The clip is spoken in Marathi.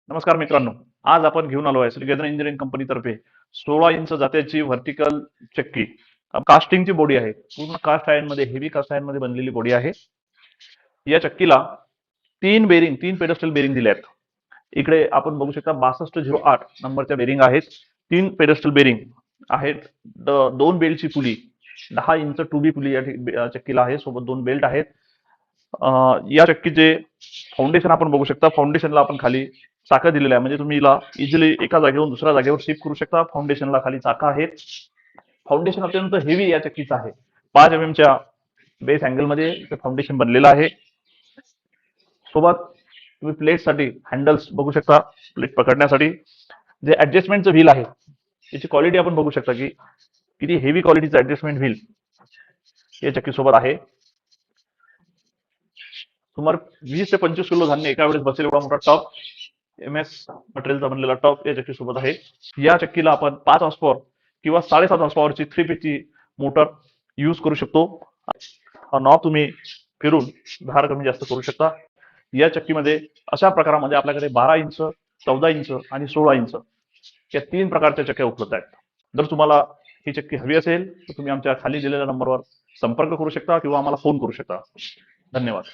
नमस्कार मित्रांनो, आज आपण घेऊन आलो आहे श्रीगेंद्र इंजिनिअरिंग कंपनीतर्फे 16 इंच जात्याची व्हर्टिकल चक्की. कास्टिंगची बॉडी आहे, पूर्ण कास्ट आयर्न मध्ये, हेवी कास्ट आयर्न मध्ये बनलेली बॉडी आहे. या चक्कीला तीन पेडस्टल बेरिंग दिले आहेत. इकडे आपण बघू शकता 6208 नंबरच्या बेरिंग आहेत. 3 पेडस्टल बेरिंग आहेत. 2 बेल्टची पुली, 10 इंच 2B पुली या चक्कीला आहे. सोबत 2 बेल्ट आहेत. या चक्कीचे फाउंडेशन आपण बघू शकता. फाउंडेशनला आपण खाली चाकं दिलेलं आहे, म्हणजे तुम्ही हिला इझिली एका जागेवरून दुसऱ्या जागेवर शिफ्ट करू शकता. फाउंडेशनला खाली चाकं आहेत. फाउंडेशन अत्यंत हेवी या चक्कीचं आहे. 5 mm च्या बेस अँगल मध्ये फाउंडेशन बनलेलं आहे. सोबत तुम्ही प्लेटसाठी हँडल्स बघू शकता. प्लेट पकडण्यासाठी जे ऍडजस्टमेंटचं व्हील आहे, याची क्वालिटी आपण बघू शकता की किती हेवी क्वालिटीचं ऍडजस्टमेंट व्हील या चक्की सोबत आहे. सुमारे 20 ते 25 किलो धान्य एका वेळेस बसेल एवढा मोठा टॉप MS मटेरियलचा बनलेला टॉप या चक्की सोबत आहे. या चक्कीला आपण 5 हॉर्स पॉवर किंवा 7.5 हॉर्स पॉवरची 3 पेजची मोटर यूज करू शकतो. हा नॉब तुम्ही फिरून भार कमी जास्त करू शकता. या चक्कीमध्ये अशा प्रकारामध्ये आपल्याकडे 12 इंच, 14 इंच आणि 16 इंच या 3 प्रकारच्या चक्क्या उपलब्ध आहेत. जर तुम्हाला ही चक्की हवी असेल तर तुम्ही आमच्या खाली दिलेल्या नंबरवर संपर्क करू शकता किंवा आम्हाला फोन करू शकता. धन्यवाद.